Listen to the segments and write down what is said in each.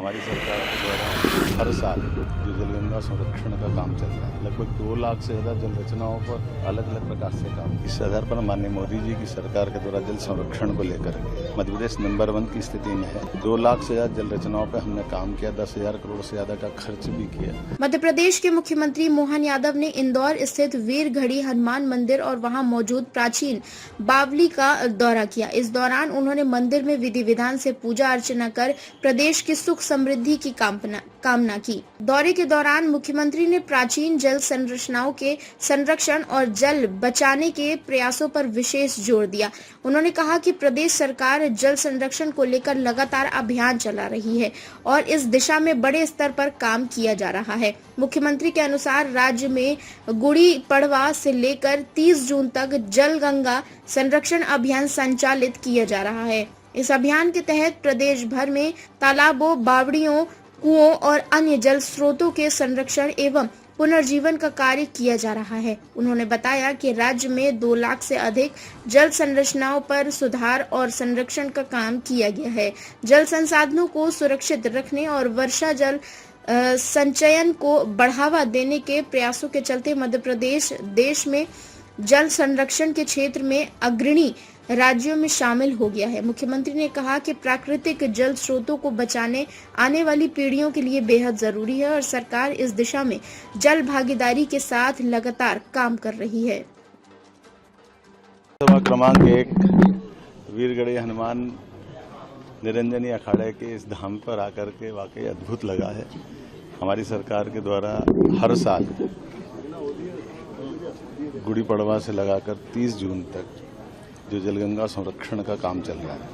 हमारी सरकार के द्वारा हर साल जो जलगंगा संरक्षण का काम चल रहा है, लगभग 2 लाख से ज़्यादा जल रचनाओं पर अलग अलग प्रकार से काम। इस आधार पर माननीय मोदी जी की सरकार के द्वारा जल संरक्षण को लेकर के मध्य प्रदेश नंबर 1 की स्थिति में है। 2 लाख से ज़्यादा जल रचनाओं पर हमने काम किया, 10,000 करोड़ से ज़्यादा का खर्च भी किया। मध्य प्रदेश के मुख्यमंत्री मोहन यादव ने इंदौर स्थित वीरगढ़ी हनुमान मंदिर और वहां मौजूद प्राचीन बावली का दौरा किया। इस दौरान उन्होंने मंदिर में विधि विधान से पूजा अर्चना कर प्रदेश की सुख समृद्धि की कामना की। दौरे के दौरान मुख्यमंत्री ने प्राचीन जल संरचनाओं के संरक्षण और जल बचाने के प्रयासों पर विशेष जोर दिया। उन्होंने कहा कि प्रदेश सरकार जल संरक्षण को लेकर लगातार अभियान चला रही है और इस दिशा में बड़े स्तर पर काम किया जा रहा है। मुख्यमंत्री के अनुसार राज्य में गुड़ी पड़वा से लेकर 30 जून तक जल गंगा संरक्षण अभियान संचालित किया जा रहा है। इस अभियान के तहत प्रदेश भर में तालाबों, बावड़ियों, कुओं और अन्य जल स्रोतों के संरक्षण एवं पुनर्जीवन का कार्य किया जा रहा है। उन्होंने बताया कि राज्य में 2 लाख से अधिक जल संरचनाओं पर सुधार और संरक्षण का काम किया गया है। जल संसाधनों को सुरक्षित रखने और वर्षा जल संचयन को बढ़ावा देने के प्रयासों के चलते मध्य प्रदेश देश में जल संरक्षण के क्षेत्र में अग्रणी राज्यों में शामिल हो गया है। मुख्यमंत्री ने कहा कि प्राकृतिक जल स्रोतों को बचाने आने वाली पीढ़ियों के लिए बेहद जरूरी है और सरकार इस दिशा में जल भागीदारी के साथ लगातार काम कर रही है। सभा क्रमांक 1 वीरगढ़ी हनुमान निरंजनी अखाड़े के इस धाम पर आकर के वाकई अद्भुत लगा है। हमारी सरकार के द्वारा हर साल गुड़ी पड़वा से लगाकर 30 जून तक जो जलगंगा संरक्षण का काम चल रहा है,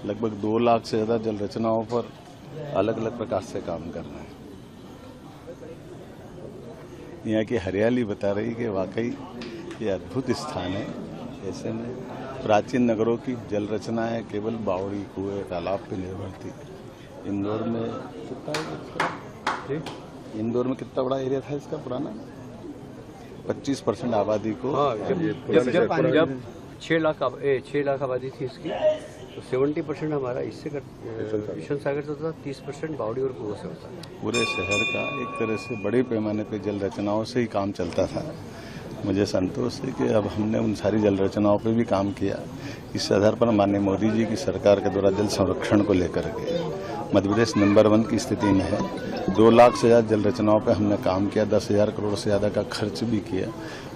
लगभग 2 लाख से ज़्यादा जल रचनाओं पर अलग अलग प्रकार से काम कर रहे हैं। यहाँ की हरियाली बता रही कि वाकई ये अद्भुत स्थान है। ऐसे में प्राचीन नगरों की जल रचनाएं केवल बावड़ी, कुएं, तालाब पर निर्भर थी। इंदौर में कितना बड़ा एरिया था इसका पुराना? 25% आबादी को जब 6 लाख आबादी थी इसकी, तो 70% हमारा इससे मिशन सागर से होता था, 30% बावड़ी और कुओं से होता था। पूरे शहर का एक तरह से बड़े पैमाने पे जल रचनाओं से ही काम चलता था। मुझे संतोष है कि अब हमने उन सारी जल रचनाओं पे भी काम किया। इस आधार पर माननीय मोदी जी की सरकार के द्वारा जल संरक्षण को लेकर के मध्य प्रदेश नंबर 1 की स्थिति में है। 2 लाख से ज़्यादा जल रचनाओं पर हमने काम किया, 10,000 करोड़ से ज़्यादा का खर्च भी किया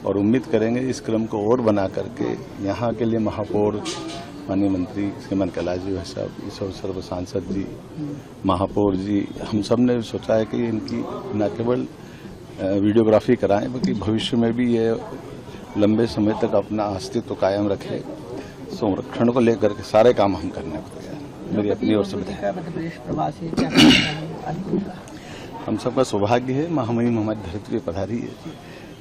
और उम्मीद करेंगे इस क्रम को और बना करके यहाँ के लिए महापौर माननीय मंत्री श्रीमान कैलाश जी साहब, इस अवसर पर सांसद जी, महापौर जी, हम सब ने सोचा है कि इनकी न केवल वीडियोग्राफी कराएं बल्कि भविष्य में भी ये लंबे समय तक अपना अस्तित्व कायम रखे। संरक्षण को लेकर के सारे काम हम करने को तैयार। मेरी अपनी ओर से हम सबका सौभाग्य है, महामहिम हमारी धरती पे पधारी है।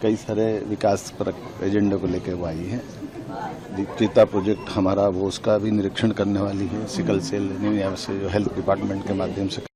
कई सारे विकास पर एजेंडे को लेकर वो आई है। चीता प्रोजेक्ट हमारा वो उसका भी निरीक्षण करने वाली है। सिकल सेल एनीमिया से जो हेल्थ डिपार्टमेंट के माध्यम से